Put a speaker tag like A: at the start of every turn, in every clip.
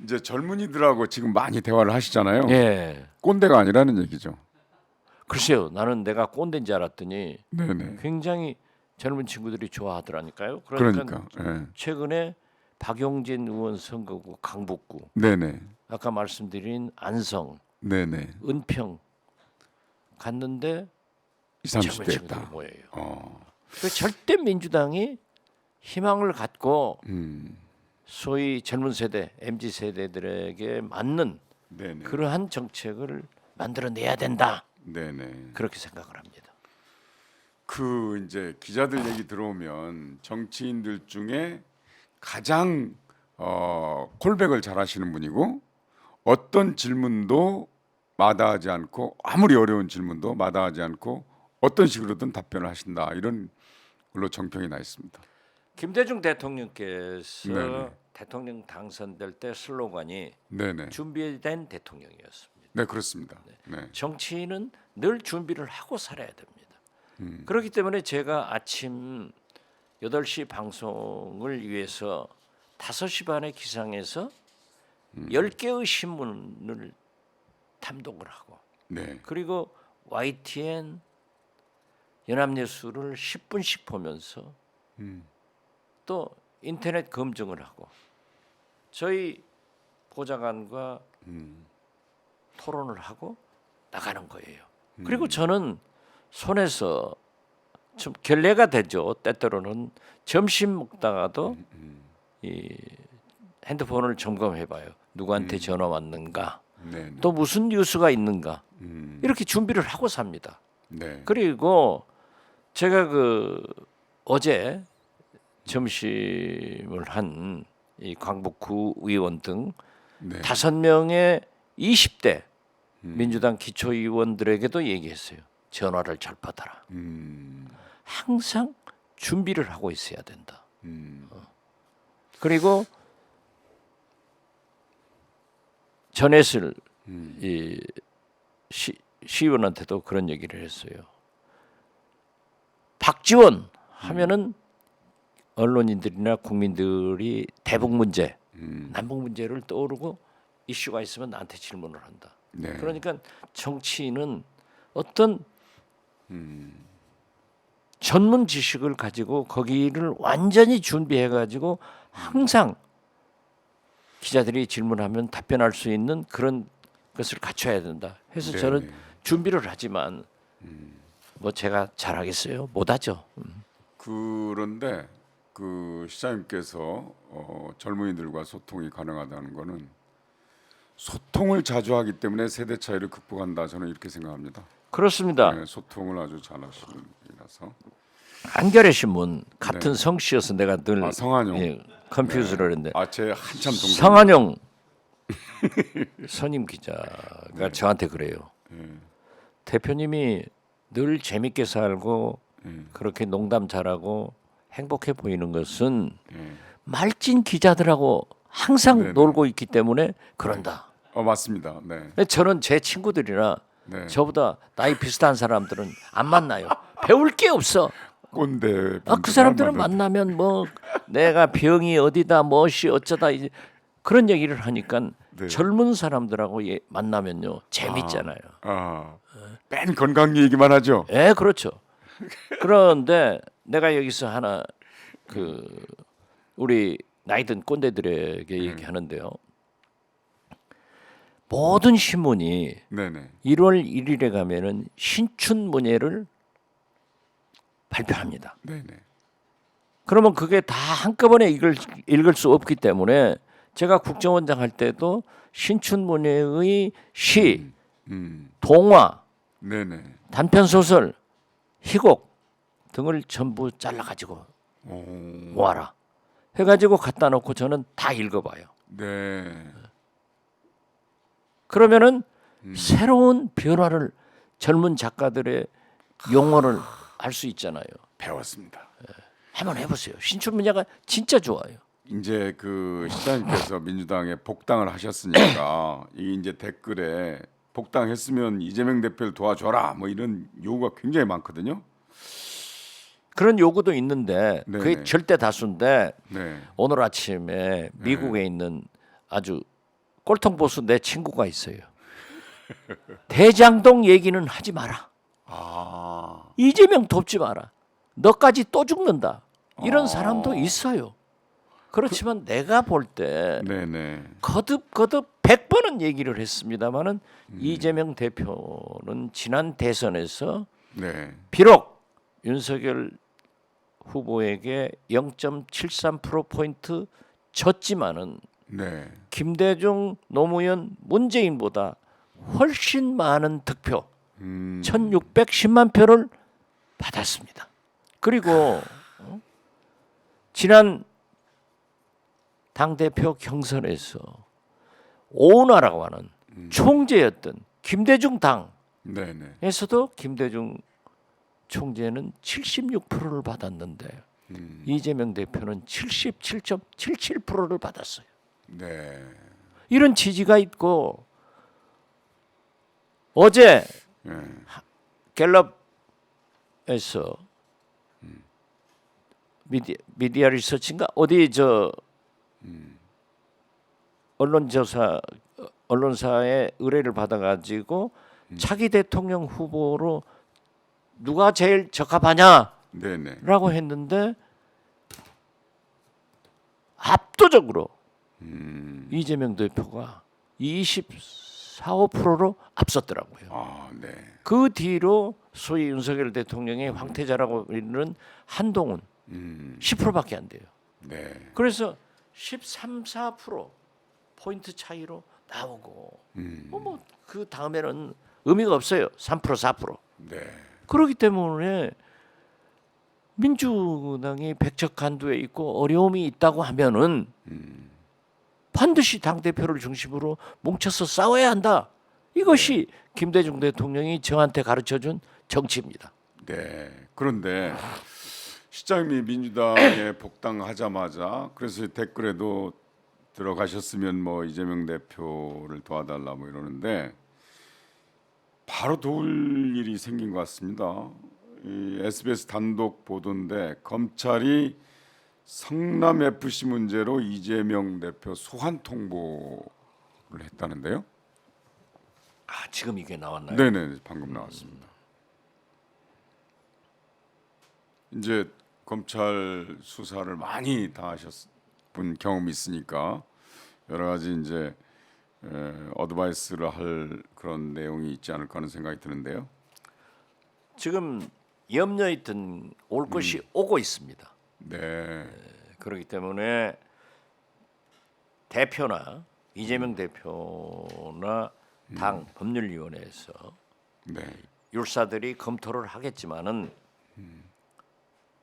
A: 이제 젊은이들하고 지금 많이 대화를 하시잖아요.
B: 예.
A: 꼰대가 아니라는 얘기죠.
B: 글쎄요, 나는 내가 꼰대인 줄 알았더니
A: 네네.
B: 굉장히 젊은 친구들이 좋아하더라니까요.
A: 그러니까. 예.
B: 최근에 박용진 의원 선거구 강북구,
A: 네네.
B: 아까 말씀드린 안성,
A: 네네.
B: 은평 갔는데
A: 20,
B: 젊은
A: 30대
B: 친구들이
A: 있다.
B: 모여요. 그 절대 민주당이 희망을 갖고 소위 젊은 세대, MZ 세대들에게 맞는
A: 네네.
B: 그러한 정책을 만들어내야 된다.
A: 네네.
B: 그렇게 생각을 합니다.
A: 그 이제 기자들 얘기 들어오면 정치인들 중에 가장 콜백을 잘하시는 분이고 어떤 질문도 마다하지 않고 아무리 어려운 질문도 마다하지 않고 어떤 식으로든 답변을 하신다 이런 걸로 정평이 나 있습니다.
B: 김대중 대통령께서
A: 네네.
B: 대통령 당선될 때 슬로건이
A: 네네.
B: 준비된 대통령이었습니다.
A: 네 그렇습니다. 네.
B: 정치인은 늘 준비를 하고 살아야 됩니다. 그렇기 때문에 제가 아침 8시 방송을 위해서 5시 반에 기상해서 10개의 신문을 탐독을 하고
A: 네.
B: 그리고 YTN 연합뉴스를 10분씩 보면서 또 인터넷 검증을 하고 저희 보좌관과 토론을 하고 나가는 거예요. 그리고 저는 손에서 좀 결례가 되죠. 때때로는 점심 먹다가도 이 핸드폰을 점검해봐요. 누구한테 전화 왔는가,
A: 네.
B: 또 무슨 뉴스가 있는가 이렇게 준비를 하고 삽니다.
A: 네.
B: 그리고 제가 어제 점심을 한 이 광복구 의원 등
A: 네.
B: 5명의 20대 민주당 기초의원들에게도 얘기했어요. 전화를 잘 받아라. 항상 준비를 하고 있어야 된다. 그리고 전해슬 이 시의원한테도 그런 얘기를 했어요. 박지원 하면은 언론인들이나 국민들이 대북 문제, 남북 문제를 떠오르고 이슈가 있으면 나한테 질문을 한다.
A: 네.
B: 그러니까 정치인은 어떤 전문 지식을 가지고 거기를 완전히 준비해 가지고 항상 기자들이 질문하면 답변할 수 있는 그런 것을 갖춰야 된다. 해서
A: 네,
B: 저는
A: 네.
B: 준비를 하지만 뭐 제가 잘하겠어요? 못하죠.
A: 그런데 그 시장님께서 젊은이들과 소통이 가능하다는 거는 소통을 자주 하기 때문에 세대 차이를 극복한다. 저는 이렇게 생각합니다.
B: 그렇습니다.
A: 네, 소통을 아주 잘하시는 분이라서.
B: 한겨레 신문 같은
A: 네.
B: 성씨여서 내가 늘
A: 성한용.
B: 컴퓨즈를 했는데
A: 제 한참 동생.
B: 성한용 선임 기자가 저한테 그래요. 대표님이 늘 재밌게 살고 그렇게 농담 잘하고 행복해 보이는 것은 말진 기자들하고 항상
A: 네네.
B: 놀고 있기 때문에 그런다.
A: 맞습니다. 네.
B: 근데 저는 제 친구들이나
A: 네.
B: 저보다 나이 비슷한 사람들은 안 만나요. 배울 게 없어.
A: 꼰대.
B: 그 사람들은 만나면 뭐 내가 병이 어디다 무엇이 어쩌다 이제 그런 얘기를 하니까
A: 네.
B: 젊은 사람들하고 만나면요 재밌잖아요.
A: 맨 건강 얘기만 하죠.
B: 예, 그렇죠. 그런데 내가 여기서 하나 우리 나이든 꼰대들에게 얘기하는데요. 모든 신문이
A: 네네.
B: 1월 1일에 가면은 신춘문예를 발표합니다.
A: 네네.
B: 그러면 그게 다 한꺼번에 읽을 수 없기 때문에 제가 국정원장 할 때도 신춘문예의 시, 동화,
A: 네네.
B: 단편 소설, 희곡 등을 전부 잘라 가지고 모아라 해가지고 갖다 놓고 저는 다 읽어봐요.
A: 네.
B: 그러면은 새로운 변화를 젊은 작가들의 용어를 알 수 있잖아요.
A: 배웠습니다.
B: 한번 해보세요. 신춘문예가 진짜 좋아요.
A: 이제 그 시장님께서 민주당에 복당을 하셨으니까 이 이제 댓글에 복당했으면 이재명 대표를 도와줘라 뭐 이런 요구가 굉장히 많거든요.
B: 그런 요구도 있는데 그게
A: 네네.
B: 절대 다수인데
A: 네.
B: 오늘 아침에 미국에 있는 아주 꼴통 보수 내 친구가 있어요. 대장동 얘기는 하지 마라.
A: 아,
B: 이재명 돕지 마라. 너까지 또 죽는다. 이런 사람도 있어요. 그렇지만 내가 볼 때
A: 네네.
B: 거듭 100번은 얘기를 했습니다마는 이재명 대표는 지난 대선에서
A: 네.
B: 비록 윤석열 후보에게 0.73%포인트 졌지만은
A: 네.
B: 김대중, 노무현, 문재인보다 훨씬 많은 득표 1610만 표를 받았습니다. 그리고 지난 당대표 경선에서 오은하라고 하는 총재였던 김대중
A: 네네.
B: 당에서도 김대중 총재는 76%를 받았는데 이재명 대표는 77.77%를 받았어요.
A: 네.
B: 이런 지지가 있고 어제
A: 네.
B: 갤럽에서 미디어 리서치인가 어디 저 언론사의 의뢰를 받아가지고 차기 대통령 후보로 누가 제일 적합하냐라고
A: 네네.
B: 했는데 압도적으로 이재명 대표가 24~25%로 앞섰더라고요.
A: 아, 네.
B: 그 뒤로 소위 윤석열 대통령의 황태자라고 이르는 한동훈 10%밖에 안 돼요.
A: 네.
B: 그래서 13~14% 포인트 차이로 나오고 뭐 그 다음에는 의미가 없어요. 3% 4%.
A: 네.
B: 그렇기 때문에 민주당이 백척간두에 있고 어려움이 있다고 하면은 반드시 당 대표를 중심으로 뭉쳐서 싸워야 한다. 이것이 김대중 대통령이 저한테 가르쳐준 정치입니다.
A: 네. 그런데 시장님이 민주당에 복당하자마자 그래서 댓글에도 들어가셨으면 뭐 이재명 대표를 도와달라 뭐 이러는데 바로 도울 일이 생긴 것 같습니다. 이 SBS 단독 보도인데 검찰이 성남 FC 문제로 이재명 대표 소환 통보를 했다는데요.
B: 아, 지금 이게 나왔나요?
A: 네네, 방금 나왔습니다. 이제 검찰 수사를 많이 다 하셨본 경험이 있으니까 여러 가지 이제 어드바이스를 할 그런 내용이 있지 않을까 하는 생각이 드는데요.
B: 지금 염려에 있던 올 것이 오고 있습니다.
A: 네,
B: 그렇기 때문에 대표나 이재명 대표나 당 법률위원회에서
A: 네,
B: 율사들이 검토를 하겠지만은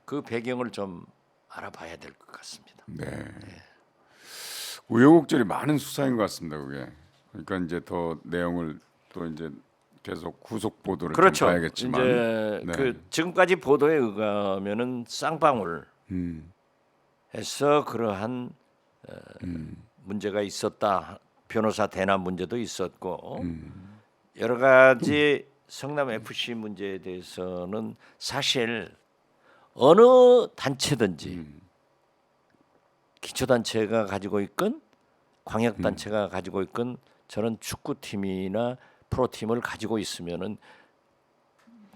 B: 그 배경을 좀 알아봐야 될 것 같습니다.
A: 네. 우여곡절이 많은 수사인 것 같습니다. 그게 그러니까 이제 더 내용을 또 이제 계속 구속 보도를
B: 그렇죠.
A: 좀 봐야겠지만,
B: 이제
A: 네.
B: 그 지금까지 보도에 의하면은 쌍방울 해서 그러한 문제가 있었다. 변호사 대납 문제도 있었고 여러 가지 성남 FC 문제에 대해서는 사실 어느 단체든지 기초단체가 가지고 있건 광역단체가 가지고 있건 저는 축구팀이나 프로팀을 가지고 있으면은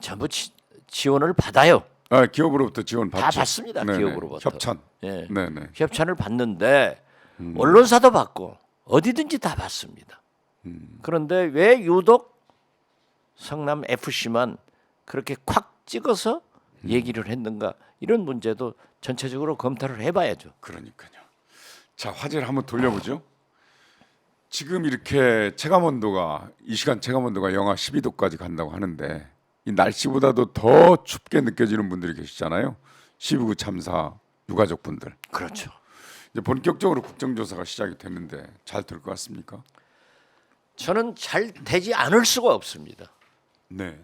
B: 전부 지원을 받아요.
A: 아, 기업으로부터 지원 받죠.
B: 다 받습니다.
A: 네네.
B: 기업으로부터.
A: 협찬.
B: 예.
A: 네네.
B: 협찬을 받는데 언론사도 받고 어디든지 다 받습니다. 그런데 왜 유독 성남 FC만 그렇게 콱 찍어서 얘기를 했는가 이런 문제도 전체적으로 검토를 해봐야죠.
A: 그러니까요. 자, 화제를 한번 돌려보죠. 지금 이렇게 체감온도가 이 시간 체감온도가 영하 12도까지 간다고 하는데 이 날씨보다도 더 춥게 느껴지는 분들이 계시잖아요. 12구 참사 유가족 분들.
B: 그렇죠.
A: 이제 본격적으로 국정조사가 시작이 됐는데 잘 될 것 같습니까?
B: 저는 잘 되지 않을 수가 없습니다.
A: 네,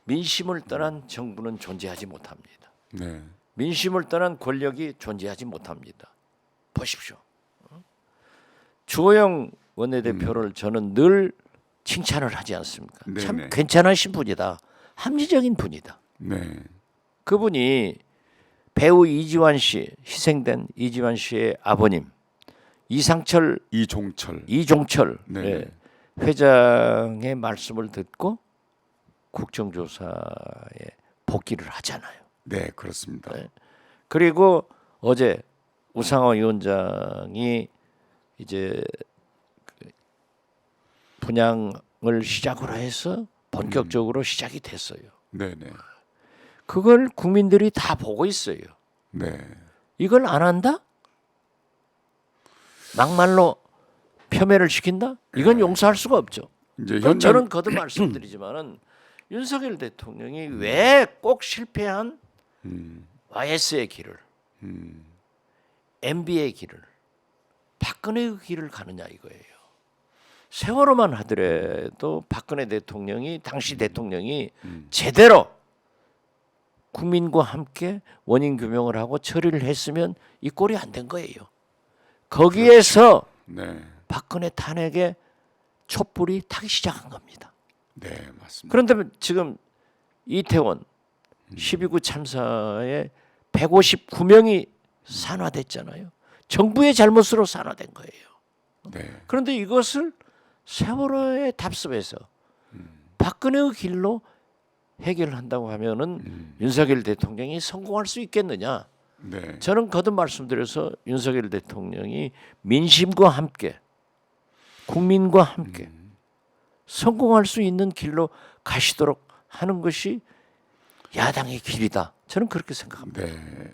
B: 민심을 떠난 정부는 존재하지 못합니다.
A: 네,
B: 민심을 떠난 권력이 존재하지 못합니다. 보십시오. 주호영 원내대표를 저는 늘 칭찬을 하지 않습니까? 참
A: 네네.
B: 괜찮으신 분이다. 합리적인 분이다.
A: 네,
B: 그분이 배우 이지환 씨, 희생된 이지환 씨의 아버님 이상철,
A: 이종철.
B: 이종철
A: 네.
B: 예, 회장의 말씀을 듣고 국정조사에 복귀를 하잖아요.
A: 네, 그렇습니다.
B: 네. 그리고 어제 우상호 위원장이 이제 분양을 시작으로 해서 본격적으로 시작이 됐어요.
A: 네, 네.
B: 그걸 국민들이 다 보고 있어요.
A: 네.
B: 이걸 안 한다? 막말로 폄훼를 시킨다? 이건 용서할 수가 없죠.
A: 이제
B: 그럼
A: 현장
B: 저는 거듭 말씀드리지만은 윤석열 대통령이 왜 꼭 실패한 YS의 길을, MB의 길을, 박근혜의 길을 가느냐 이거예요. 세월호만 하더라도 박근혜 대통령이 당시 대통령이 제대로 국민과 함께 원인 규명을 하고 처리를 했으면 이 꼴이 안 된 거예요. 거기에서
A: 네.
B: 박근혜 탄핵에 촛불이 타기 시작한 겁니다.
A: 네, 맞습니다.
B: 그런데 지금 이태원 12구 참사에 159명이 산화됐잖아요. 정부의 잘못으로 산화된 거예요.
A: 네.
B: 그런데 이것을 세월호에 답습해서 박근혜의 길로 해결한다고 하면은 윤석열 대통령이 성공할 수 있겠느냐?
A: 네.
B: 저는 거듭 말씀드려서 윤석열 대통령이 민심과 함께 국민과 함께 성공할 수 있는 길로 가시도록 하는 것이 야당의 길이다. 저는 그렇게 생각합니다.
A: 네.